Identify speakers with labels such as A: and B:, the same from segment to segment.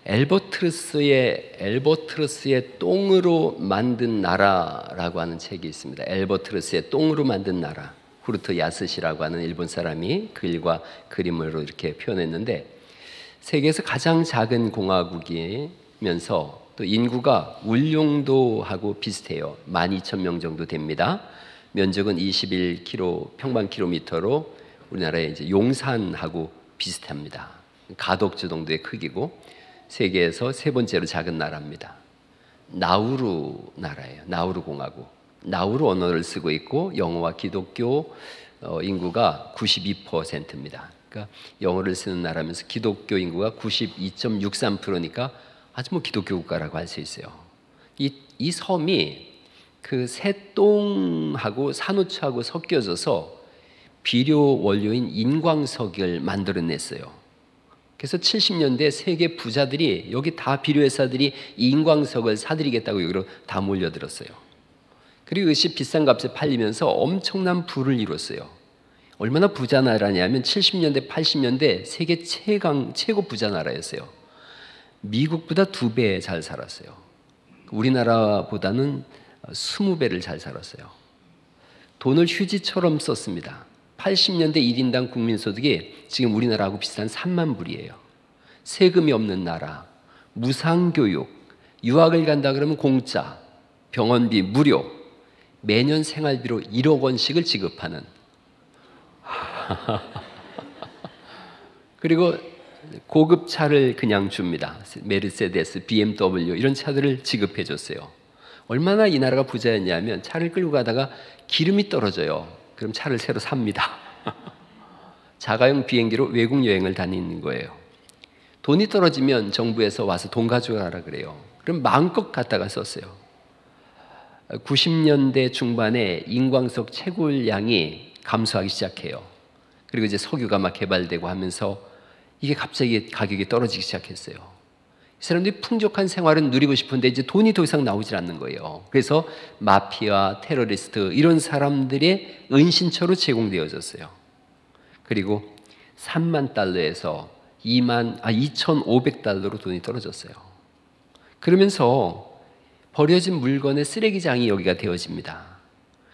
A: 엘버트러스의 똥으로 만든 나라라고 하는 책이 있습니다. 엘버트러스의 똥으로 만든 나라. 후르트 야스시라고 하는 일본 사람이 글과 그림으로 이렇게 표현했는데, 세계에서 가장 작은 공화국이면서 또 인구가 울릉도하고 비슷해요. 12,000명 정도 됩니다. 면적은 21km 평방킬로미터로 우리나라의 이제 용산하고 비슷합니다. 가덕주 정도의 크기고 세계에서 세 번째로 작은 나라입니다. 나우루 나라예요. 나우루 공화국. 나우루 언어를 쓰고 있고 영어와 기독교 인구가 92%입니다. 그러니까 영어를 쓰는 나라면서 기독교 인구가 92.63%니까 아주 뭐 기독교 국가라고 할 수 있어요. 이 섬이 그 새똥하고 산호초하고 섞여져서 비료 원료인 인광석을 만들어냈어요. 그래서 70년대 세계 부자들이 여기 다 비료회사들이 인광석을 사들이겠다고 여기로 다 몰려들었어요. 그리고 이것이 비싼 값에 팔리면서 엄청난 부를 이뤘어요. 얼마나 부자 나라냐면 70년대 80년대 세계 최고 부자 나라였어요. 미국보다 2배 잘 살았어요. 우리나라보다는 20배를 잘 살았어요. 돈을 휴지처럼 썼습니다. 80년대 1인당 국민소득이 지금 우리나라하고 비슷한 3만 불이에요. 세금이 없는 나라, 무상교육, 유학을 간다 그러면 공짜, 병원비 무료, 매년 생활비로 1억 원씩을 지급하는 그리고 고급 차를 그냥 줍니다. 메르세데스, BMW 이런 차들을 지급해 줬어요. 얼마나 이 나라가 부자였냐면 차를 끌고 가다가 기름이 떨어져요. 그럼 차를 새로 삽니다. 자가용 비행기로 외국 여행을 다니는 거예요. 돈이 떨어지면 정부에서 와서 돈 가져가라 그래요. 그럼 마음껏 갖다가 썼어요. 90년대 중반에 인광석 채굴량이 감소하기 시작해요. 그리고 이제 석유가 막 개발되고 하면서 이게 갑자기 가격이 떨어지기 시작했어요. 이 사람들이 풍족한 생활은 누리고 싶은데 이제 돈이 더 이상 나오질 않는 거예요. 그래서 마피아, 테러리스트 이런 사람들의 은신처로 제공되어졌어요. 그리고 3만 달러에서 2,500달러로 돈이 떨어졌어요. 그러면서 버려진 물건의 쓰레기장이 여기가 되어집니다.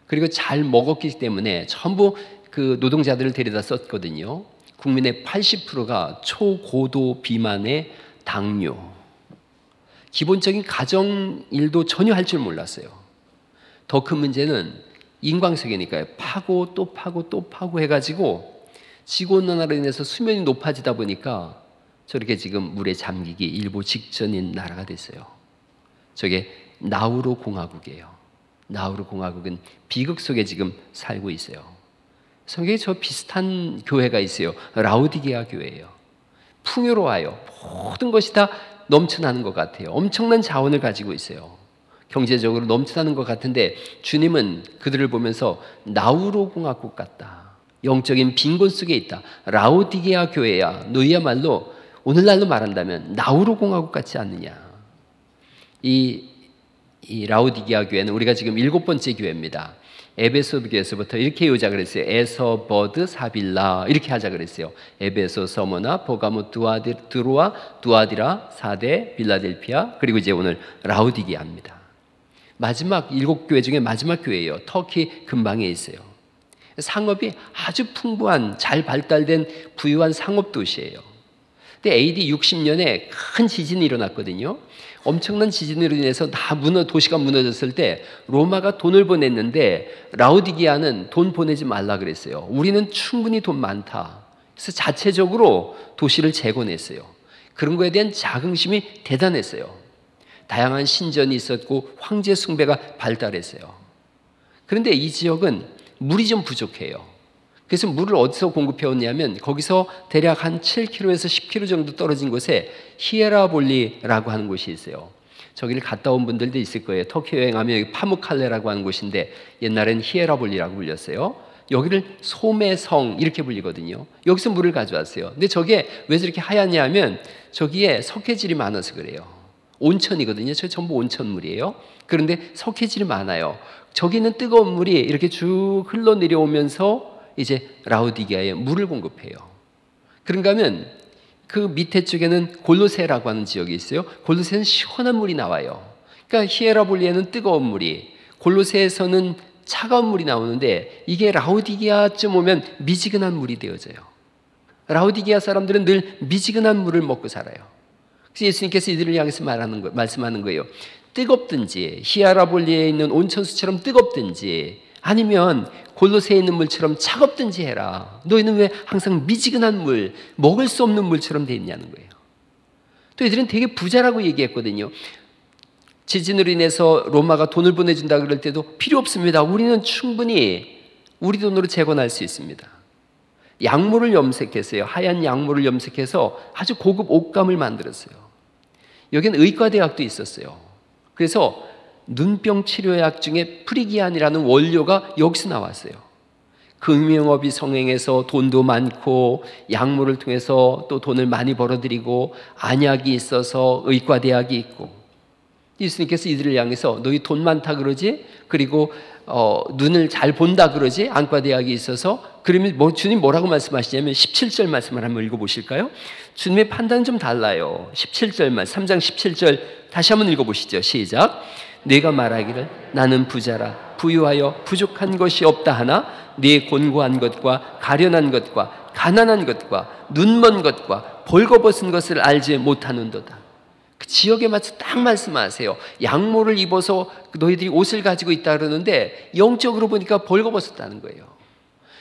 A: 그리고 잘 먹었기 때문에 전부 그 노동자들을 데려다 썼거든요. 국민의 80%가 초고도 비만의 당뇨, 기본적인 가정 일도 전혀 할 줄 몰랐어요. 더 큰 문제는 인광석이니까요. 파고 또 파고 또 파고 해가지고 지구온난화로 인해서 수면이 높아지다 보니까 저렇게 지금 물에 잠기기 일보 직전인 나라가 됐어요. 저게 나우루 공화국이에요. 나우루 공화국은 비극 속에 지금 살고 있어요. 성경에 저 비슷한 교회가 있어요. 라우디게아 교회예요. 풍요로워요. 모든 것이 다 넘쳐나는 것 같아요. 엄청난 자원을 가지고 있어요. 경제적으로 넘쳐나는 것 같은데 주님은 그들을 보면서 나우루 공화국 같다. 영적인 빈곤 속에 있다. 라우디게아 교회야. 너희야말로 오늘날로 말한다면 나우루 공화국 같지 않느냐. 이 라우디게아 교회는 우리가 지금 7번째 교회입니다. 에베소 교회에서부터 이렇게 외우자 그랬어요. 에서, 버드, 사빌라 이렇게 하자 그랬어요. 에베소, 서머나, 보가모, 드로아, 두아디라, 사데, 빌라델피아 그리고 이제 오늘 라우디게아입니다. 마지막 7교회 중에 마지막 교회예요. 터키 근방에 있어요. 상업이 아주 풍부한 잘 발달된 부유한 상업 도시예요. 근데 AD 60년에 큰 지진이 일어났거든요. 엄청난 지진으로 인해서 도시가 무너졌을 때 로마가 돈을 보냈는데 라우디게아는 돈 보내지 말라 그랬어요. 우리는 충분히 돈 많다. 그래서 자체적으로 도시를 재건했어요. 그런 거에 대한 자긍심이 대단했어요. 다양한 신전이 있었고 황제 숭배가 발달했어요. 그런데 이 지역은 물이 좀 부족해요. 그래서 물을 어디서 공급해 왔냐면 거기서 대략 한 7km에서 10km 정도 떨어진 곳에 히에라볼리라고 하는 곳이 있어요. 저기를 갔다 온 분들도 있을 거예요. 터키 여행하면 여기 파무칼레라고 하는 곳인데 옛날엔 히에라볼리라고 불렸어요. 여기를 솜의 성 이렇게 불리거든요. 여기서 물을 가져왔어요. 근데 저게 왜 저렇게 하얗냐 하면 저기에 석회질이 많아서 그래요. 온천이거든요. 저 전부 온천물이에요. 그런데 석회질이 많아요. 저기 있는 뜨거운 물이 이렇게 쭉 흘러내려오면서 이제 라우디게아에 물을 공급해요. 그런가 하면 그 밑에 쪽에는 골로새라고 하는 지역이 있어요. 골로새는 시원한 물이 나와요. 그러니까 히에라볼리에는 뜨거운 물이, 골로새에서는 차가운 물이 나오는데 이게 라오디게아쯤 오면 미지근한 물이 되어져요. 라오디게아 사람들은 늘 미지근한 물을 먹고 살아요. 그래서 예수님께서 이들을 향해서 말씀하는 거예요. 뜨겁든지 히에라볼리에 있는 온천수처럼 뜨겁든지 아니면 골로새에 있는 물처럼 차갑든지 해라. 너희는 왜 항상 미지근한 물, 먹을 수 없는 물처럼 돼 있냐는 거예요. 또 이들은 되게 부자라고 얘기했거든요. 지진으로 인해서 로마가 돈을 보내준다 그럴 때도 필요 없습니다. 우리는 충분히 우리 돈으로 재건할 수 있습니다. 양모를 염색했어요. 하얀 양모를 염색해서 아주 고급 옷감을 만들었어요. 여기는 의과대학도 있었어요. 그래서 눈병 치료약 중에 프리기안이라는 원료가 여기서 나왔어요. 금융업이 성행해서 돈도 많고 약물을 통해서 또 돈을 많이 벌어들이고 안약이 있어서 의과대학이 있고, 예수님께서 이들을 향해서 너희 돈 많다 그러지? 그리고 눈을 잘 본다 그러지? 안과대학이 있어서. 그러면 주님 뭐라고 말씀하시냐면 17절 말씀을 한번 읽어보실까요? 주님의 판단은 좀 달라요. 17절만, 3장 17절 다시 한번 읽어보시죠. 시작. 네가 말하기를 나는 부자라 부유하여 부족한 것이 없다 하나 네 곤고한 것과 가련한 것과 가난한 것과 눈먼 것과 벌거벗은 것을 알지 못하는도다. 그 지역에 맞춰 딱 말씀하세요. 양모를 입어서 너희들이 옷을 가지고 있다 그러는데 영적으로 보니까 벌거벗었다는 거예요.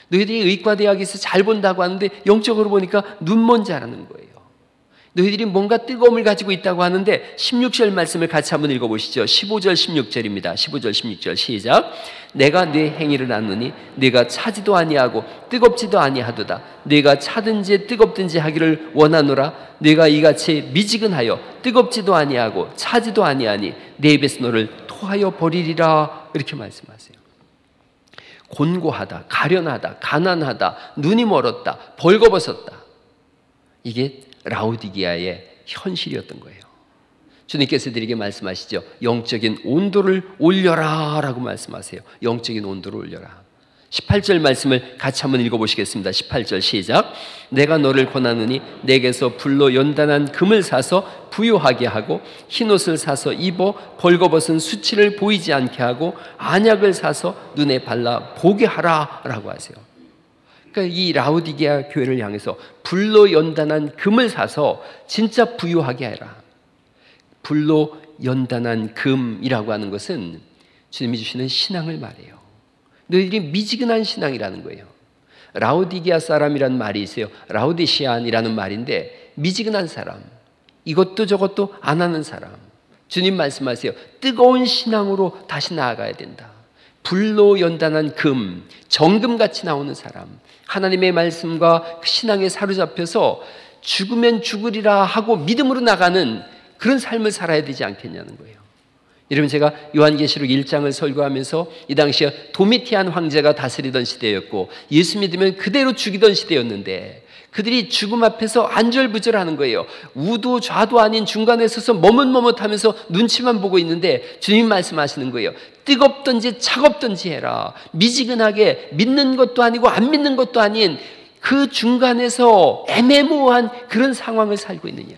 A: 너희들이 의과대학에서 잘 본다고 하는데 영적으로 보니까 눈먼 자라는 거예요. 너희들이 뭔가 뜨거움을 가지고 있다고 하는데 16절 말씀을 같이 한번 읽어보시죠. 15절 16절입니다. 15절 16절 시작. 내가 네 행위를 아느니 네가 차지도 아니하고 뜨겁지도 아니하도다. 네가 차든지 뜨겁든지 하기를 원하노라. 네가 이같이 미지근하여 뜨겁지도 아니하고 차지도 아니하니 내 입에서 너를 토하여 버리리라. 이렇게 말씀하세요. 곤고하다, 가련하다, 가난하다, 눈이 멀었다, 벌거벗었다. 이게 라오디게아의 현실이었던 거예요. 주님께서 드리게 말씀하시죠. 영적인 온도를 올려라 라고 말씀하세요. 영적인 온도를 올려라. 18절 말씀을 같이 한번 읽어보시겠습니다. 18절 시작. 내가 너를 권하느니 내게서 불로 연단한 금을 사서 부유하게 하고 흰옷을 사서 입어 벌거벗은 수치를 보이지 않게 하고 안약을 사서 눈에 발라 보게 하라 라고 하세요. 그러니까 이 라오디게아 교회를 향해서 불로 연단한 금을 사서 진짜 부유하게 해라. 불로 연단한 금이라고 하는 것은 주님이 주시는 신앙을 말해요. 너희들이 미지근한 신앙이라는 거예요. 라오디게아 사람이라는 말이 있어요. 라오디시안이라는 말인데 미지근한 사람, 이것도 저것도 안 하는 사람. 주님 말씀하세요. 뜨거운 신앙으로 다시 나아가야 된다. 불로 연단한 금, 정금같이 나오는 사람, 하나님의 말씀과 그 신앙에 사로잡혀서 죽으면 죽으리라 하고 믿음으로 나가는 그런 삶을 살아야 되지 않겠냐는 거예요. 여러분, 제가 요한계시록 1장을 설교하면서 이 당시에 도미티안 황제가 다스리던 시대였고 예수 믿으면 그대로 죽이던 시대였는데 그들이 죽음 앞에서 안절부절하는 거예요. 우도 좌도 아닌 중간에 서서 머뭇머뭇하면서 눈치만 보고 있는데 주님 말씀하시는 거예요. 뜨겁든지 차갑든지 해라. 미지근하게 믿는 것도 아니고 안 믿는 것도 아닌 그 중간에서 애매모호한 그런 상황을 살고 있느냐.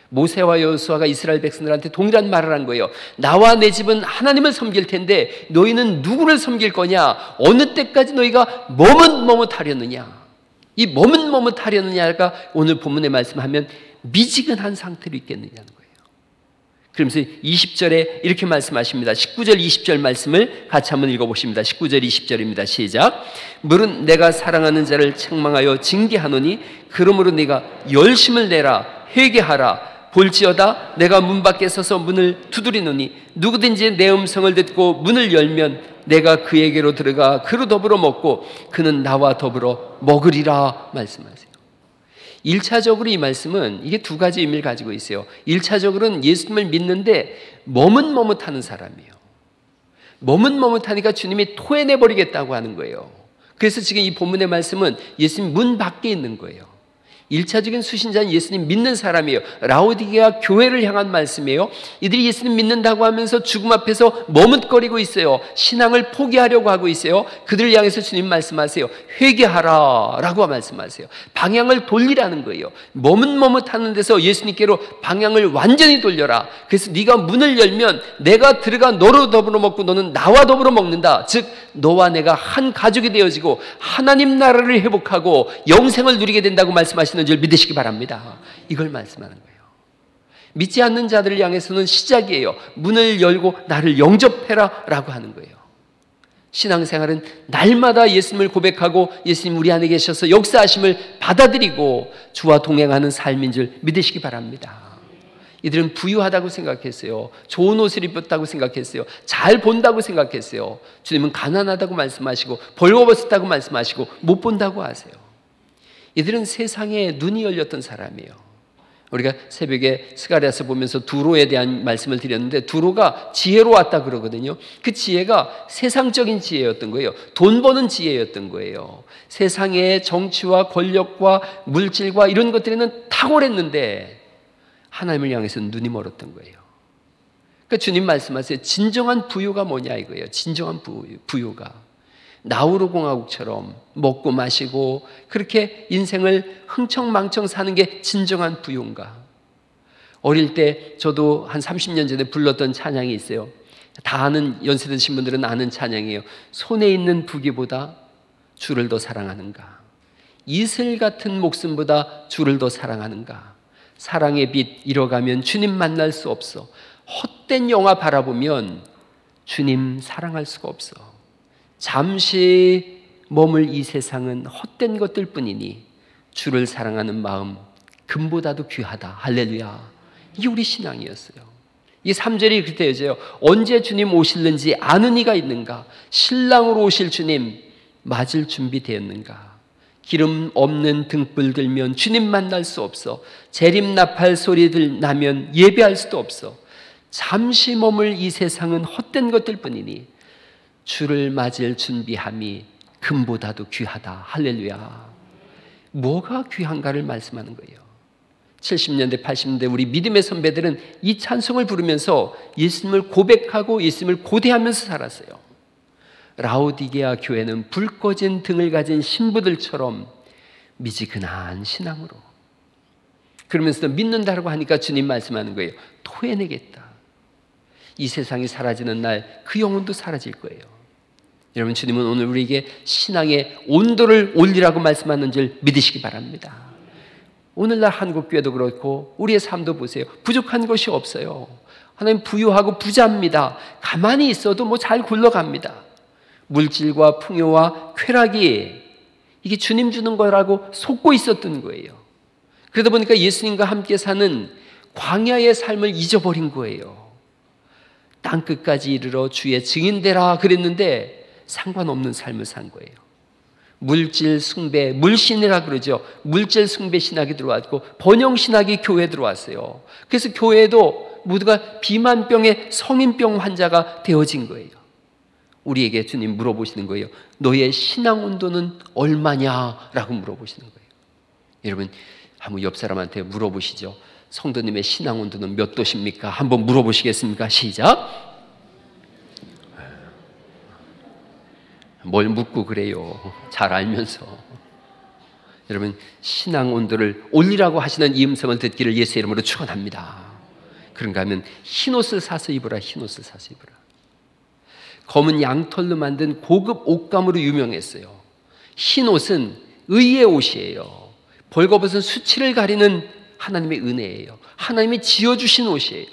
A: 모세와 여호수아가 이스라엘 백성들한테 동일한 말을 한 거예요. 나와 내 집은 하나님을 섬길 텐데 너희는 누구를 섬길 거냐? 어느 때까지 너희가 머뭇머뭇하려느냐? 이 머뭇머뭇하려느냐가 오늘 본문의 말씀하면 미지근한 상태로 있겠느냐는 거예요. 그러면서 20절에 이렇게 말씀하십니다. 19절 20절 말씀을 같이 한번 읽어보십니다. 19절 20절입니다. 시작. 물은 내가 사랑하는 자를 책망하여 징계하노니 그러므로 네가 열심을 내라. 회개하라. 볼지어다 내가 문 밖에 서서 문을 두드리노니 누구든지 내 음성을 듣고 문을 열면 내가 그에게로 들어가 그로 더불어 먹고 그는 나와 더불어 먹으리라 말씀하세요. 1차적으로 이 말씀은 이게 두 가지 의미를 가지고 있어요. 1차적으로는 예수님을 믿는데 머뭇머뭇하는 사람이에요. 머뭇머뭇하니까 주님이 토해내버리겠다고 하는 거예요. 그래서 지금 이 본문의 말씀은 예수님 문 밖에 있는 거예요. 1차적인 수신자는 예수님 믿는 사람이에요. 라오디게아 교회를 향한 말씀이에요. 이들이 예수님 믿는다고 하면서 죽음 앞에서 머뭇거리고 있어요. 신앙을 포기하려고 하고 있어요. 그들을 향해서 주님 말씀하세요. 회개하라 라고 말씀하세요. 방향을 돌리라는 거예요. 머뭇머뭇하는 데서 예수님께로 방향을 완전히 돌려라. 그래서 네가 문을 열면 내가 들어가 너로 더불어 먹고 너는 나와 더불어 먹는다. 즉 너와 내가 한 가족이 되어지고 하나님 나라를 회복하고 영생을 누리게 된다고 말씀하시는 줄 믿으시기 바랍니다. 이걸 말씀하는 거예요. 믿지 않는 자들을 향해서는 시작이에요. 문을 열고 나를 영접해라 라고 하는 거예요. 신앙생활은 날마다 예수님을 고백하고 예수님 우리 안에 계셔서 역사하심을 받아들이고 주와 동행하는 삶인 줄 믿으시기 바랍니다. 이들은 부유하다고 생각했어요. 좋은 옷을 입었다고 생각했어요. 잘 본다고 생각했어요. 주님은 가난하다고 말씀하시고 벌거벗었다고 말씀하시고 못 본다고 하세요. 이들은 세상에 눈이 열렸던 사람이에요. 우리가 새벽에 스가랴서 보면서 두로에 대한 말씀을 드렸는데 두로가 지혜로 왔다 그러거든요. 그 지혜가 세상적인 지혜였던 거예요. 돈 버는 지혜였던 거예요. 세상의 정치와 권력과 물질과 이런 것들에는 탁월했는데 하나님을 향해서 눈이 멀었던 거예요. 그러니까 주님 말씀하세요. 진정한 부유가 뭐냐 이거예요. 진정한 부유가 나우루 공화국처럼 먹고 마시고 그렇게 인생을 흥청망청 사는 게 진정한 부유인가? 어릴 때 저도 한 30년 전에 불렀던 찬양이 있어요. 다 아는, 연세 드신 분들은 아는 찬양이에요. 손에 있는 부귀보다 주를 더 사랑하는가? 이슬 같은 목숨보다 주를 더 사랑하는가? 사랑의 빛 잃어가면 주님 만날 수 없어. 헛된 영화 바라보면 주님 사랑할 수가 없어. 잠시 머물 이 세상은 헛된 것들 뿐이니 주를 사랑하는 마음 금보다도 귀하다. 할렐루야. 이게 우리 신앙이었어요. 이 3절이 그렇게 되어져요. 언제 주님 오실는지 아는 이가 있는가? 신랑으로 오실 주님 맞을 준비되었는가? 기름 없는 등불 들면 주님 만날 수 없어. 재림나팔 소리들 나면 예배할 수도 없어. 잠시 머물 이 세상은 헛된 것들 뿐이니 주를 맞을 준비함이 금보다도 귀하다. 할렐루야. 뭐가 귀한가를 말씀하는 거예요. 70년대 80년대 우리 믿음의 선배들은 이 찬송을 부르면서 예수님을 고백하고 예수님을 고대하면서 살았어요. 라오디게아 교회는 불 꺼진 등을 가진 신부들처럼 미지근한 신앙으로, 그러면서 믿는다고 하니까 주님 말씀하는 거예요. 토해내겠다. 이 세상이 사라지는 날 그 영혼도 사라질 거예요. 여러분, 주님은 오늘 우리에게 신앙의 온도를 올리라고 말씀하는 줄 믿으시기 바랍니다. 오늘날 한국교회도 그렇고 우리의 삶도 보세요. 부족한 것이 없어요. 하나님 부유하고 부자입니다. 가만히 있어도 뭐 잘 굴러갑니다. 물질과 풍요와 쾌락이 이게 주님 주는 거라고 속고 있었던 거예요. 그러다 보니까 예수님과 함께 사는 광야의 삶을 잊어버린 거예요. 땅끝까지 이르러 주의 증인되라 그랬는데 상관없는 삶을 산 거예요. 물질 숭배, 물신이라 그러죠. 물질 숭배 신학이 들어왔고 번영 신학이 교회에 들어왔어요. 그래서 교회도 모두가 비만병의 성인병 환자가 되어진 거예요. 우리에게 주님 물어보시는 거예요. 너의 신앙 온도는 얼마냐라고 물어보시는 거예요. 여러분, 한번 옆 사람한테 물어보시죠. 성도님의 신앙 온도는 몇 도십니까? 한번 물어보시겠습니까? 시작. 뭘 묻고 그래요. 잘 알면서. 여러분, 신앙 온도를 올리라고 하시는 이 음성을 듣기를 예수의 이름으로 축원합니다. 그런가 하면 흰옷을 사서 입으라. 흰옷을 사서 입으라. 검은 양털로 만든 고급 옷감으로 유명했어요. 흰옷은 의의 옷이에요. 벌거벗은 수치를 가리는 하나님의 은혜예요. 하나님이 지어주신 옷이에요.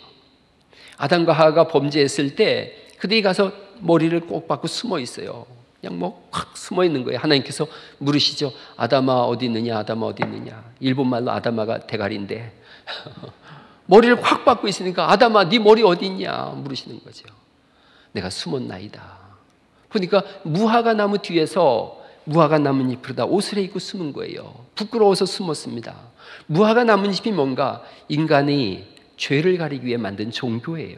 A: 아담과 하와가 범죄했을 때 그들이 가서 머리를 꼭 박고 숨어 있어요. 그냥 뭐 확 숨어 있는 거예요. 하나님께서 물으시죠. 아담아 어디 있느냐? 아담아 어디 있느냐? 일본말로 아담아가 대가리인데 머리를 확 박고 있으니까 아담아 네 머리 어디 있냐? 물으시는 거죠. 내가 숨었나이다. 그러니까 무화과 나무 뒤에서 무화과 나뭇잎으로다 옷을 입고 숨은 거예요. 부끄러워서 숨었습니다. 무화과 나뭇잎이 뭔가 인간이 죄를 가리기 위해 만든 종교예요.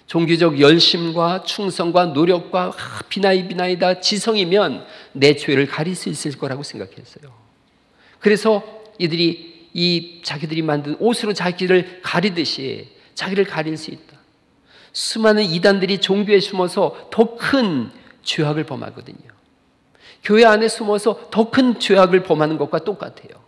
A: 종교적 열심과 충성과 노력과 비나이다 지성이면 내 죄를 가릴 수 있을 거라고 생각했어요. 그래서 이들이 자기들이 만든 옷으로 자기를 가리듯이 자기를 가릴 수 있다. 수많은 이단들이 종교에 숨어서 더 큰 죄악을 범하거든요. 교회 안에 숨어서 더 큰 죄악을 범하는 것과 똑같아요.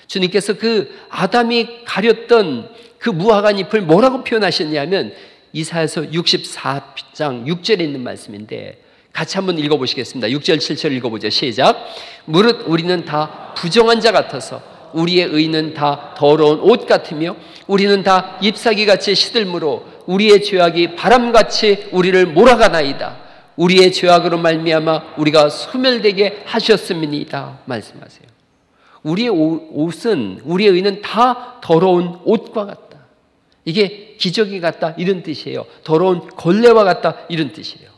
A: 주님께서 그 아담이 가렸던 그 무화과 잎을 뭐라고 표현하셨냐면 이사야서 64장 6절에 있는 말씀인데 같이 한번 읽어보시겠습니다. 6절 7절 읽어보죠. 시작. 무릇 우리는 다 부정한 자 같아서 우리의 의는 다 더러운 옷 같으며 우리는 다 잎사귀같이 시들므로 우리의 죄악이 바람같이 우리를 몰아가나이다. 우리의 죄악으로 말미암아 우리가 소멸되게 하셨음이니이다 말씀하세요. 우리의 옷은, 우리의 의는 다 더러운 옷과 같다. 이게 기저귀 같다 이런 뜻이에요. 더러운 걸레와 같다 이런 뜻이에요.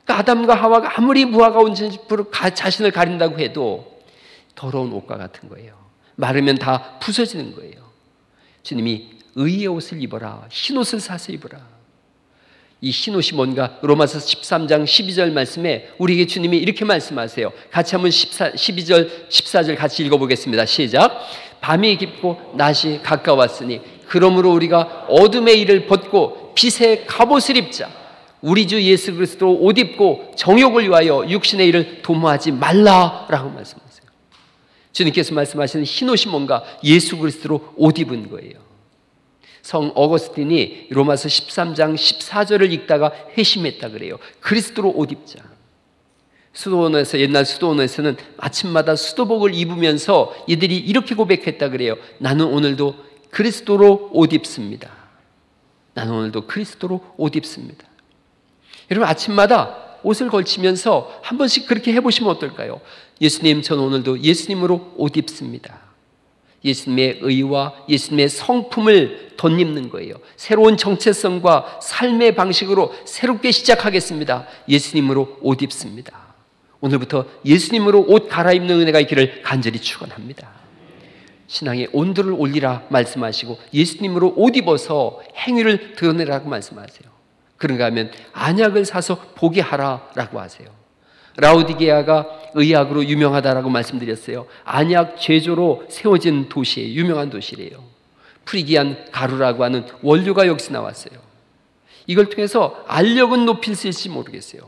A: 그러니까 아담과 하와가 아무리 무화과 온전으로 자신을 가린다고 해도 더러운 옷과 같은 거예요. 마르면 다 부서지는 거예요. 주님이 의의 옷을 입어라, 흰 옷을 사서 입어라. 이 흰 옷이 뭔가? 로마서 13장 12절 말씀에 우리에게 주님이 이렇게 말씀하세요. 같이 한번 12절 14절 같이 읽어보겠습니다. 시작. 밤이 깊고 낮이 가까웠으니 그러므로 우리가 어둠의 일을 벗고 빛의 갑옷을 입자. 우리 주 예수 그리스도 옷 입고 정욕을 위하여 육신의 일을 도모하지 말라라고 말씀하세요. 주님께서 말씀하시는 흰 옷이 뭔가? 예수 그리스도로 옷 입은 거예요. 성 어거스틴이 로마서 13장 14절을 읽다가 회심했다 그래요. 그리스도로 옷 입자. 수도원에서, 옛날 수도원에서는 아침마다 수도복을 입으면서 이들이 이렇게 고백했다 그래요. 나는 오늘도 그리스도로 옷 입습니다. 나는 오늘도 그리스도로 옷 입습니다. 여러분 아침마다 옷을 걸치면서 한 번씩 그렇게 해보시면 어떨까요? 예수님, 저는 오늘도 예수님으로 옷 입습니다. 예수님의 의와 예수님의 성품을 덧입는 거예요. 새로운 정체성과 삶의 방식으로 새롭게 시작하겠습니다. 예수님으로 옷 입습니다. 오늘부터 예수님으로 옷 갈아입는 은혜가 있기를 간절히 축원합니다. 신앙의 온도를 올리라 말씀하시고 예수님으로 옷 입어서 행위를 드러내라고 말씀하세요. 그런가 하면 안약을 사서 보게 하라라고 하세요. 라오디게아가 의학으로 유명하다라고 말씀드렸어요. 안약 제조로 세워진 도시예요. 유명한 도시래요. 프리기안 가루라고 하는 원료가 여기서 나왔어요. 이걸 통해서 알력은 높일 수 있을지 모르겠어요.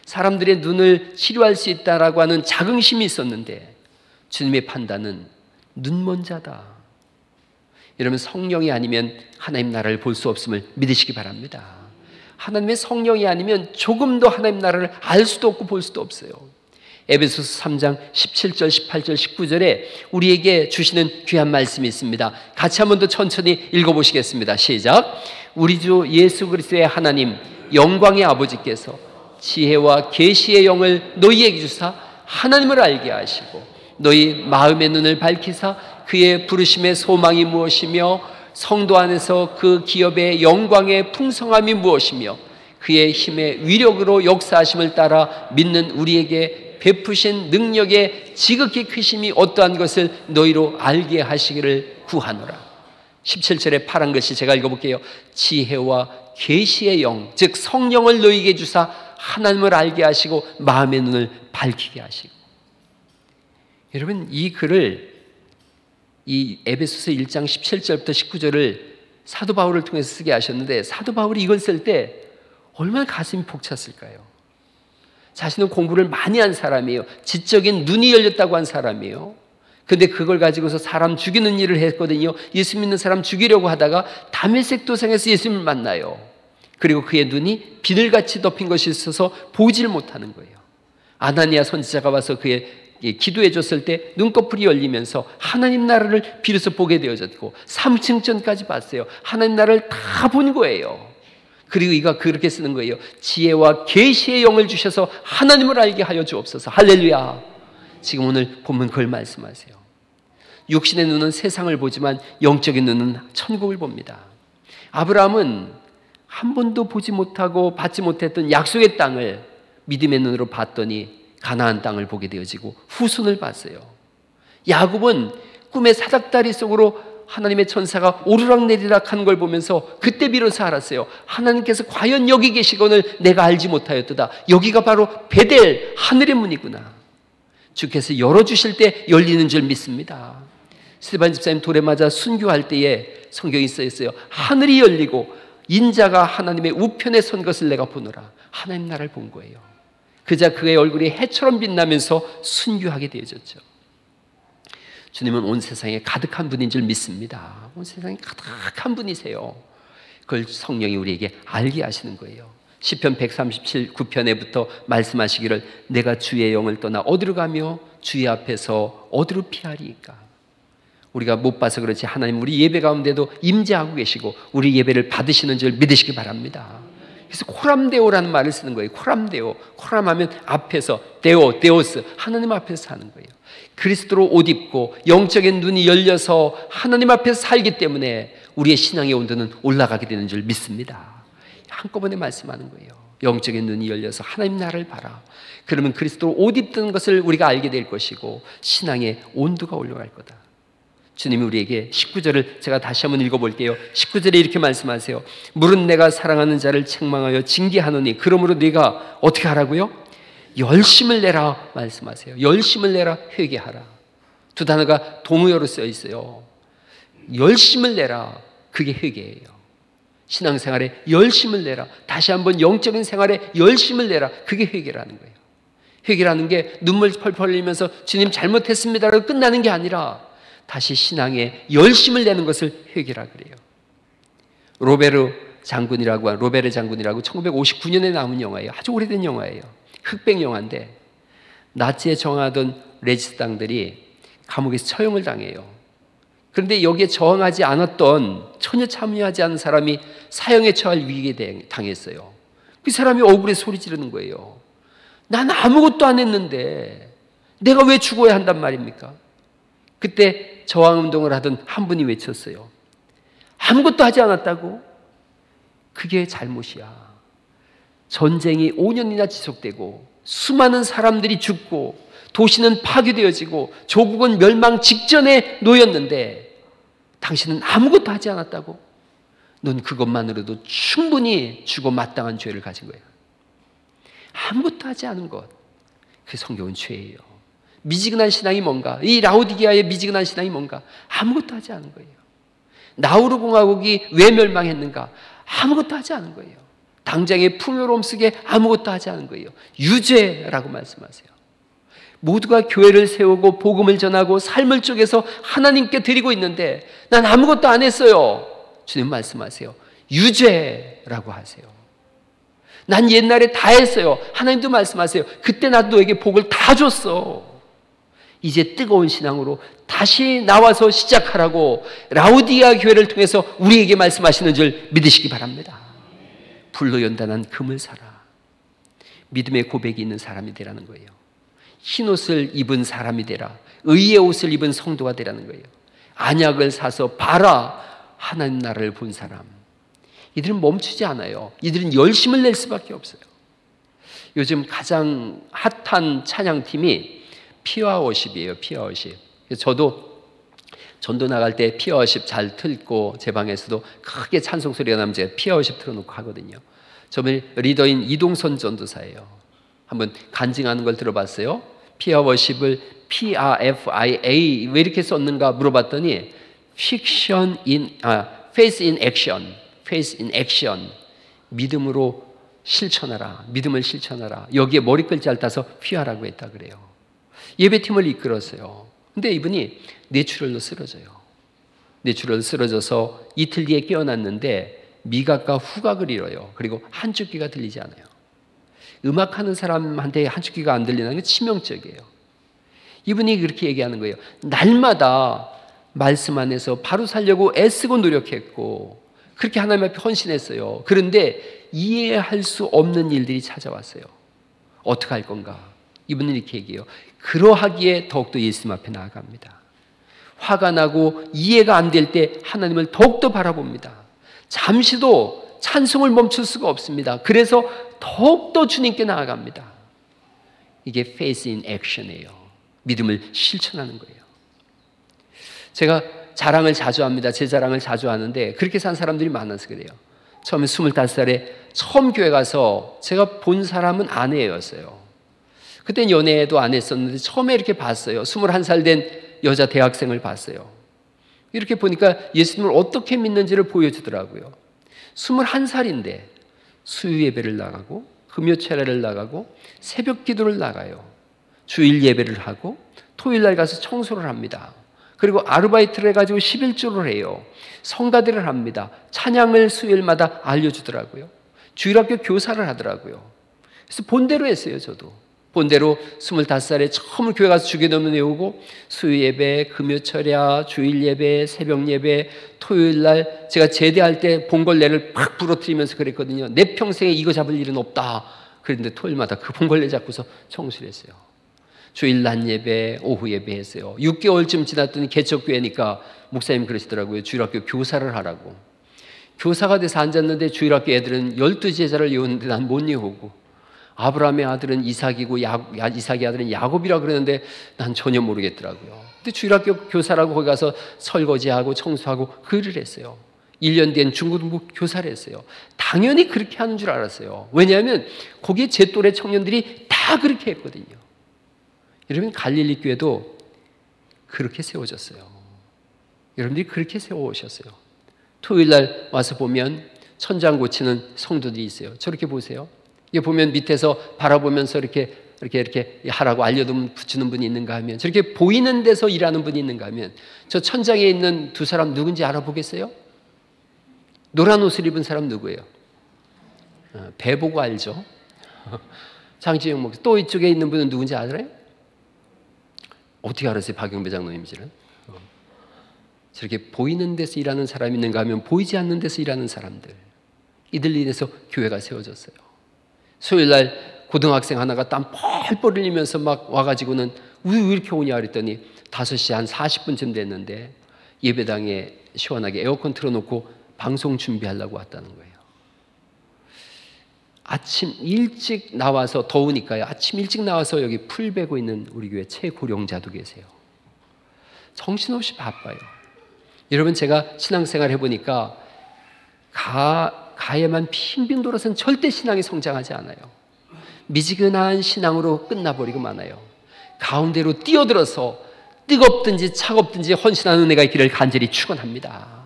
A: 사람들의 눈을 치료할 수 있다라고 하는 자긍심이 있었는데 주님의 판단은 눈먼 자다. 여러분 성령이 아니면 하나님 나라를 볼 수 없음을 믿으시기 바랍니다. 하나님의 성령이 아니면 조금도 하나님 나라를 알 수도 없고 볼 수도 없어요. 에베소서 3장 17절, 18절, 19절에 우리에게 주시는 귀한 말씀이 있습니다. 같이 한 번 더 천천히 읽어보시겠습니다. 시작. 우리 주 예수 그리스도의 하나님 영광의 아버지께서 지혜와 계시의 영을 너희에게 주사 하나님을 알게 하시고 너희 마음의 눈을 밝히사 그의 부르심의 소망이 무엇이며 성도 안에서 그 기업의 영광의 풍성함이 무엇이며 그의 힘의 위력으로 역사하심을 따라 믿는 우리에게 베푸신 능력의 지극히 크심이 어떠한 것을 너희로 알게 하시기를 구하노라. 17절에 파란 글씨 제가 읽어볼게요. 지혜와 계시의 영, 즉 성령을 너희에게 주사 하나님을 알게 하시고 마음의 눈을 밝히게 하시고. 여러분 이 글을 이 에베소서 1장 17절부터 19절을 사도 바울을 통해서 쓰게 하셨는데 사도 바울이 이걸 쓸 때 얼마나 가슴이 벅찼을까요? 자신은 공부를 많이 한 사람이에요. 지적인 눈이 열렸다고 한 사람이에요. 근데 그걸 가지고서 사람 죽이는 일을 했거든요. 예수 믿는 사람 죽이려고 하다가 다메섹 도상에서 예수님을 만나요. 그리고 그의 눈이 비늘같이 덮인 것이 있어서 보지를 못하는 거예요. 아나니아 선지자가 와서 그의 기도해 줬을 때 눈꺼풀이 열리면서 하나님 나라를 비로소 보게 되어졌고 3층 전까지 봤어요. 하나님 나라를 다 본 거예요. 그리고 이가 그렇게 쓰는 거예요. 지혜와 계시의 영을 주셔서 하나님을 알게 하여 주옵소서. 할렐루야. 지금 오늘 본문 그걸 말씀하세요. 육신의 눈은 세상을 보지만 영적인 눈은 천국을 봅니다. 아브라함은 한 번도 보지 못하고 받지 못했던 약속의 땅을 믿음의 눈으로 봤더니 가나안 땅을 보게 되어지고 후손을 봤어요. 야곱은 꿈의 사닥다리 속으로 하나님의 천사가 오르락내리락 하는 걸 보면서 그때 비로소 알았어요. 하나님께서 과연 여기 계시거늘 내가 알지 못하였도다. 여기가 바로 베델 하늘의 문이구나. 주께서 열어주실 때 열리는 줄 믿습니다. 스테반 집사님 돌에 맞아 순교할 때에 성경이 써 있어요. 하늘이 열리고 인자가 하나님의 우편에 선 것을 내가 보노라. 하나님 나라를 본 거예요. 그자 그의 얼굴이 해처럼 빛나면서 순교하게 되어졌죠. 주님은 온 세상에 가득한 분인 줄 믿습니다. 온 세상에 가득한 분이세요. 그걸 성령이 우리에게 알게 하시는 거예요. 시편 137, 9편에부터 말씀하시기를 내가 주의 영을 떠나 어디로 가며 주의 앞에서 어디로 피하리이까. 우리가 못 봐서 그렇지 하나님 우리 예배 가운데도 임재하고 계시고 우리 예배를 받으시는 줄 믿으시기 바랍니다. 그래서 코람데오라는 말을 쓰는 거예요. 코람데오. 코람하면 앞에서, 데오스. 하나님 앞에서 사는 거예요. 그리스도로 옷 입고 영적인 눈이 열려서 하나님 앞에서 살기 때문에 우리의 신앙의 온도는 올라가게 되는 줄 믿습니다. 한꺼번에 말씀하는 거예요. 영적인 눈이 열려서 하나님 나라를 봐라. 그러면 그리스도로 옷 입던 것을 우리가 알게 될 것이고 신앙의 온도가 올라갈 거다. 주님이 우리에게 19절을 제가 다시 한번 읽어볼게요. 19절에 이렇게 말씀하세요. 물은 내가 사랑하는 자를 책망하여 징계하노니 그러므로 네가 어떻게 하라고요? 열심을 내라 말씀하세요. 열심을 내라, 회개하라. 두 단어가 동의어로 써 있어요. 열심을 내라, 그게 회개예요. 신앙생활에 열심을 내라. 다시 한번 영적인 생활에 열심을 내라. 그게 회개라는 거예요. 회개라는 게 눈물 펄펄 흘리면서 주님 잘못했습니다라고 끝나는 게 아니라 다시 신앙에 열심을 내는 것을 회개라 그래요. 로베르 장군이라고 1959년에 나온 영화예요. 아주 오래된 영화예요. 흑백 영화인데 나치에 저항하던 레지스당들이 감옥에서 처형을 당해요. 그런데 여기에 저항하지 않았던, 전혀 참여하지 않은 사람이 사형에 처할 위기에 당했어요. 그 사람이 억울해 소리 지르는 거예요. 난 아무것도 안 했는데 내가 왜 죽어야 한단 말입니까? 그때 저항운동을 하던 한 분이 외쳤어요. 아무것도 하지 않았다고? 그게 잘못이야. 전쟁이 5년이나 지속되고 수많은 사람들이 죽고 도시는 파괴되어지고 조국은 멸망 직전에 놓였는데 당신은 아무것도 하지 않았다고? 넌 그것만으로도 충분히 죽어 마땅한 죄를 가진 거야. 아무것도 하지 않은 것, 그게 성경은 죄예요. 미지근한 신앙이 뭔가? 이 라오디게아의 미지근한 신앙이 뭔가? 아무것도 하지 않은 거예요. 나우루 공화국이 왜 멸망했는가? 아무것도 하지 않은 거예요. 당장의 풍요로움 속에 아무것도 하지 않은 거예요. 유죄라고 말씀하세요. 모두가 교회를 세우고 복음을 전하고 삶을 쪼개서 하나님께 드리고 있는데 난 아무것도 안 했어요. 주님 말씀하세요. 유죄라고 하세요. 난 옛날에 다 했어요. 하나님도 말씀하세요. 그때 나도 너에게 복을 다 줬어. 이제 뜨거운 신앙으로 다시 나와서 시작하라고 라우디게아 교회를 통해서 우리에게 말씀하시는 줄 믿으시기 바랍니다. 불로 연단한 금을 사라. 믿음의 고백이 있는 사람이 되라는 거예요. 흰옷을 입은 사람이 되라. 의의 옷을 입은 성도가 되라는 거예요. 안약을 사서 봐라. 하나님 나라를 본 사람. 이들은 멈추지 않아요. 이들은 열심을 낼 수밖에 없어요. 요즘 가장 핫한 찬양팀이 피어워십이에요. 피어워십. 저도 전도 나갈 때 피어워십 잘 틀고 제 방에서도 크게 찬송 소리가 나면 제가 피어워십 틀어놓고 하거든요. 저번에 리더인 이동선 전도사예요. 한번 간증하는 걸 들어봤어요. 피어워십을 PRFIA 왜 이렇게 썼는가 물어봤더니 Faith in Action, Faith in Action, 믿음으로 실천하라, 믿음을 실천하라. 여기에 머리글자를 따서 피하라고 했다 그래요. 예배팀을 이끌었어요. 근데 이분이 뇌출혈로 쓰러져요. 뇌출혈로 쓰러져서 이틀 뒤에 깨어났는데 미각과 후각을 잃어요. 그리고 한쪽 귀가 들리지 않아요. 음악하는 사람한테 한쪽 귀가 안 들리는 게 치명적이에요. 이분이 그렇게 얘기하는 거예요. 날마다 말씀 안에서 바로 살려고 애쓰고 노력했고 그렇게 하나님 앞에 헌신했어요. 그런데 이해할 수 없는 일들이 찾아왔어요. 어떻게 할 건가? 이분은 이렇게 얘기해요. 그러하기에 더욱더 예수님 앞에 나아갑니다. 화가 나고 이해가 안 될 때 하나님을 더욱더 바라봅니다. 잠시도 찬송을 멈출 수가 없습니다. 그래서 더욱더 주님께 나아갑니다. 이게 faith in action이에요. 믿음을 실천하는 거예요. 제가 자랑을 자주 합니다. 제 자랑을 자주 하는데 그렇게 산 사람들이 많아서 그래요. 처음에 25살에 처음 교회 가서 제가 본 사람은 아내였어요. 그때는 연애도 안 했었는데 처음에 이렇게 봤어요. 21살 된 여자 대학생을 봤어요. 이렇게 보니까 예수님을 어떻게 믿는지를 보여주더라고요. 21살인데 수요 예배를 나가고 금요 철야를 나가고 새벽 기도를 나가요. 주일 예배를 하고 토요일 날 가서 청소를 합니다. 그리고 아르바이트를 해가지고 11조를 해요. 성가대를 합니다. 찬양을 수요일마다 알려주더라고요. 주일학교 교사를 하더라고요. 그래서 본대로 했어요. 저도 본대로 25살에 처음 교회 가서 주기도문 외우고 수요 예배, 금요 철야, 주일 예배, 새벽 예배, 토요일 날 제가 제대할 때 봉걸레를 팍 부러뜨리면서 그랬거든요. 내 평생에 이거 잡을 일은 없다. 그런데 토요일마다 그 봉걸레 잡고서 청소를 했어요. 주일 낮 예배, 오후 예배 했어요. 6개월쯤 지났더니 개척교회니까 목사님 그러시더라고요. 주일학교 교사를 하라고. 교사가 돼서 앉았는데 주일학교 애들은 12제자를 외우는데 난 못 외우고, 아브라함의 아들은 이삭이고 이삭의 아들은 야곱이라 그러는데 난 전혀 모르겠더라고요. 근데 주일학교 교사라고 거기 가서 설거지하고 청소하고 글을 했어요. 1년 뒤엔 중고등부 교사를 했어요. 당연히 그렇게 하는 줄 알았어요. 왜냐하면 거기에 제 또래 청년들이 다 그렇게 했거든요. 여러분, 갈릴리 교회도 그렇게 세워졌어요. 여러분들이 그렇게 세워오셨어요. 토요일 날 와서 보면 천장 고치는 성도들이 있어요. 저렇게 보세요. 이게 보면 밑에서 바라보면서 이렇게 하라고 알려두면 붙이는 분이 있는가 하면, 저렇게 보이는 데서 일하는 분이 있는가 하면, 저 천장에 있는 두 사람 누군지 알아보겠어요? 노란 옷을 입은 사람 누구예요? 배 보고 알죠? 장지영 목사. 또 이쪽에 있는 분은 누군지 알아요? 어떻게 알았어요? 박영배 장로님인지는? 저렇게 보이는 데서 일하는 사람이 있는가 하면 보이지 않는 데서 일하는 사람들, 이들 인해서 교회가 세워졌어요. 수요일날 고등학생 하나가 땀 펄펄 흘리면서 막 와가지고는 왜 이렇게 오냐 그랬더니 5시 한 40분쯤 됐는데 예배당에 시원하게 에어컨 틀어놓고 방송 준비하려고 왔다는 거예요. 아침 일찍 나와서, 더우니까요, 아침 일찍 나와서 여기 풀 베고 있는 우리 교회 최고령자도 계세요. 정신없이 바빠요. 여러분, 제가 신앙생활 해보니까 가에만 빙빙 돌아서는 절대 신앙이 성장하지 않아요. 미지근한 신앙으로 끝나버리고 마나요. 가운데로 뛰어들어서 뜨겁든지 차갑든지 헌신하는 은혜가 있기를 간절히 축원합니다.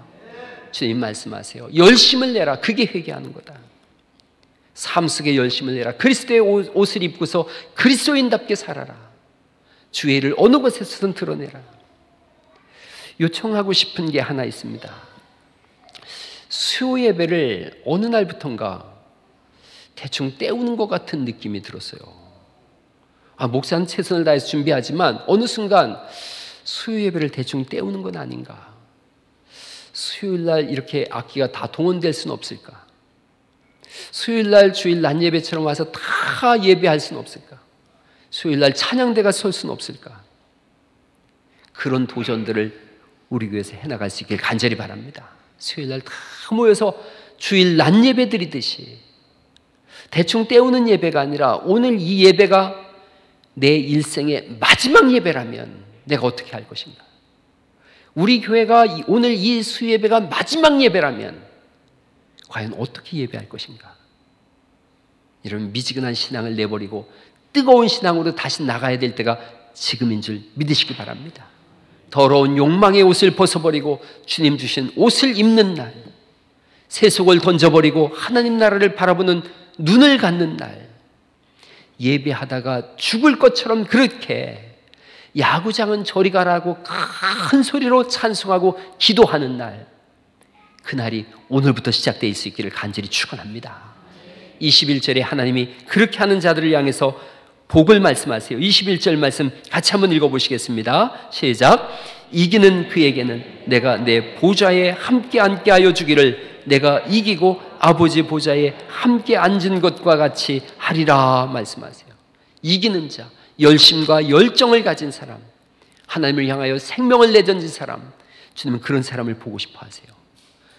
A: 주님 말씀하세요. 열심을 내라. 그게 회개하는 거다. 삶 속에 열심을 내라. 그리스도의 옷을 입고서 그리스도인답게 살아라. 주의 일을 어느 곳에서든 드러내라. 요청하고 싶은 게 하나 있습니다. 수요 예배를 어느 날부턴가 대충 때우는 것 같은 느낌이 들었어요. 목사는 최선을 다해서 준비하지만 어느 순간 수요 예배를 대충 때우는 건 아닌가. 수요일 날 이렇게 악기가 다 동원될 수는 없을까. 수요일 날 주일 낮 예배처럼 와서 다 예배할 수는 없을까. 수요일 날 찬양대가 설 수는 없을까. 그런 도전들을 우리 교회에서 해나갈 수 있길 간절히 바랍니다. 수요일 날 다 모여서 주일 낮 예배 드리듯이 대충 때우는 예배가 아니라, 오늘 이 예배가 내 일생의 마지막 예배라면 내가 어떻게 할 것인가. 우리 교회가 오늘 이 수요 예배가 마지막 예배라면 과연 어떻게 예배할 것인가. 이런 미지근한 신앙을 내버리고 뜨거운 신앙으로 다시 나가야 될 때가 지금인 줄 믿으시기 바랍니다. 더러운 욕망의 옷을 벗어버리고 주님 주신 옷을 입는 날, 세속을 던져버리고 하나님 나라를 바라보는 눈을 갖는 날, 예배하다가 죽을 것처럼 그렇게 야구장은 저리 가라고 큰 소리로 찬송하고 기도하는 날, 그날이 오늘부터 시작되어 있을 수 있기를 간절히 축원합니다. 21절에 하나님이 그렇게 하는 자들을 향해서 복을 말씀하세요. 21절 말씀 같이 한번 읽어보시겠습니다. 시작. 이기는 그에게는 내가 내 보좌에 함께 앉게 하여 주기를, 내가 이기고 아버지 보좌에 함께 앉은 것과 같이 하리라 말씀하세요. 이기는 자, 열심과 열정을 가진 사람, 하나님을 향하여 생명을 내던진 사람, 주님은 그런 사람을 보고 싶어 하세요.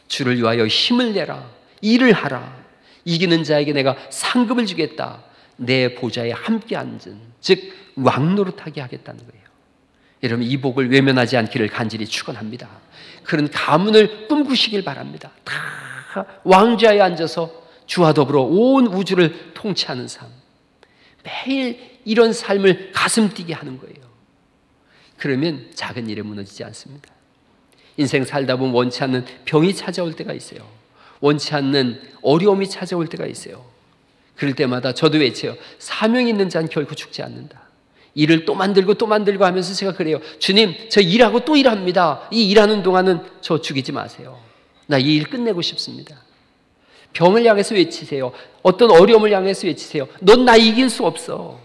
A: 주를 위하여 힘을 내라, 일을 하라. 이기는 자에게 내가 상급을 주겠다. 내 보좌에 함께 앉은, 즉 왕노릇하게 하겠다는 거예요. 여러분, 이 복을 외면하지 않기를 간절히 축원합니다. 그런 가문을 꿈꾸시길 바랍니다. 다 왕좌에 앉아서 주와 더불어 온 우주를 통치하는 삶, 매일 이런 삶을 가슴 뛰게 하는 거예요. 그러면 작은 일에 무너지지 않습니다. 인생 살다 보면 원치 않는 병이 찾아올 때가 있어요. 원치 않는 어려움이 찾아올 때가 있어요. 그럴 때마다 저도 외쳐요. 사명이 있는 자는 결코 죽지 않는다. 일을 또 만들고 하면서 제가 그래요. 주님, 저 일하고 또 일합니다. 이 일하는 동안은 저 죽이지 마세요. 나 이 일 끝내고 싶습니다. 병을 향해서 외치세요. 어떤 어려움을 향해서 외치세요. 넌 나 이길 수 없어.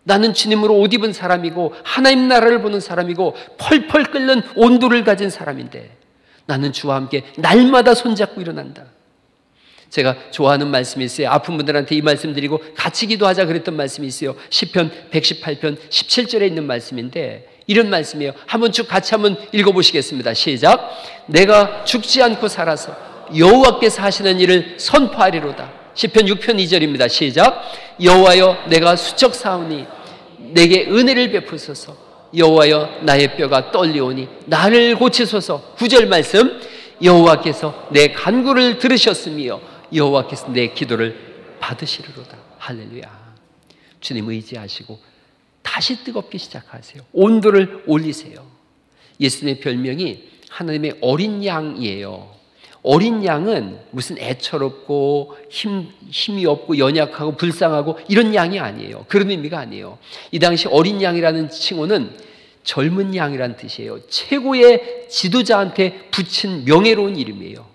A: 나는 주님으로 옷 입은 사람이고 하나님 나라를 보는 사람이고 펄펄 끓는 온도를 가진 사람인데 나는 주와 함께 날마다 손잡고 일어난다. 제가 좋아하는 말씀이 있어요. 아픈 분들한테 이 말씀 드리고 같이 기도하자 그랬던 말씀이 있어요. 시편 118편 17절에 있는 말씀인데 이런 말씀이에요. 한번 쭉 같이 한번 읽어보시겠습니다. 시작. 내가 죽지 않고 살아서 여호와께서 하시는 일을 선포하리로다. 시편 6편 2절입니다. 시작. 여호와여 내가 수척 사오니 내게 은혜를 베푸소서. 여호와여 나의 뼈가 떨리오니 나를 고치소서. 9절 말씀. 여호와께서 내 간구를 들으셨으며 여호와께서 내 기도를 받으시리로다. 할렐루야. 주님 의지하시고 다시 뜨겁게 시작하세요. 온도를 올리세요. 예수님의 별명이 하나님의 어린 양이에요. 어린 양은 무슨 애처롭고 힘이 없고 연약하고 불쌍하고 이런 양이 아니에요. 그런 의미가 아니에요. 이 당시 어린 양이라는 칭호는 젊은 양이라는 뜻이에요. 최고의 지도자한테 붙인 명예로운 이름이에요.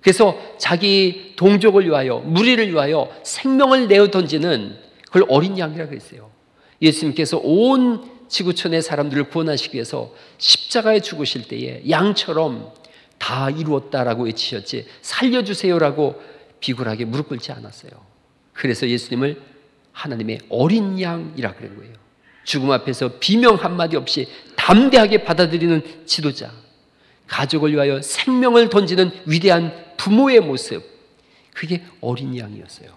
A: 그래서 자기 동족을 위하여 무리를 위하여 생명을 내어 던지는 그걸 어린 양이라고 했어요. 예수님께서 온 지구촌의 사람들을 구원하시기 위해서 십자가에 죽으실 때에 양처럼 다 이루었다라고 외치셨지 살려주세요라고 비굴하게 무릎 꿇지 않았어요. 그래서 예수님을 하나님의 어린 양이라고 그런 거예요. 죽음 앞에서 비명 한마디 없이 담대하게 받아들이는 지도자, 가족을 위하여 생명을 던지는 위대한 부모의 모습, 그게 어린 양이었어요.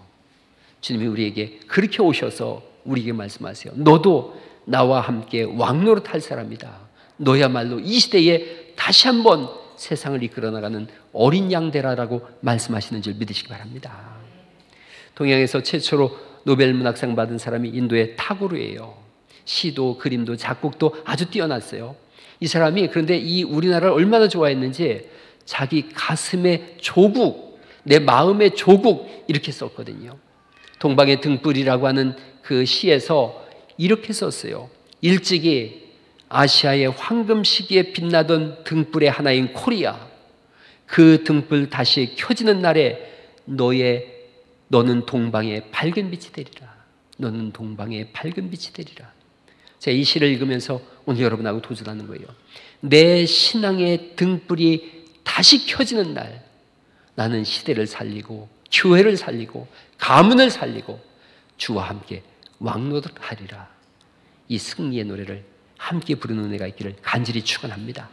A: 주님이 우리에게 그렇게 오셔서 우리에게 말씀하세요. 너도 나와 함께 왕노릇 할 사람이다. 너야말로 이 시대에 다시 한번 세상을 이끌어 나가는 어린 양 되라라고 말씀하시는 줄 믿으시기 바랍니다. 동양에서 최초로 노벨 문학상 받은 사람이 인도의 타고르예요. 시도, 그림도, 작곡도 아주 뛰어났어요. 이 사람이 그런데 이 우리나라를 얼마나 좋아했는지 자기 가슴의 조국, 내 마음의 조국 이렇게 썼거든요. 동방의 등불이라고 하는 그 시에서 이렇게 썼어요. 일찍이 아시아의 황금 시기에 빛나던 등불의 하나인 코리아, 그 등불 다시 켜지는 날에 너는 동방의 밝은 빛이 되리라. 너는 동방의 밝은 빛이 되리라. 제가 이 시를 읽으면서 오늘 여러분하고 도전하는 거예요. 내 신앙의 등불이 다시 켜지는 날 나는 시대를 살리고 교회를 살리고 가문을 살리고 주와 함께 왕노릇하리라. 이 승리의 노래를 함께 부르는 은혜가 있기를 간절히 축원합니다.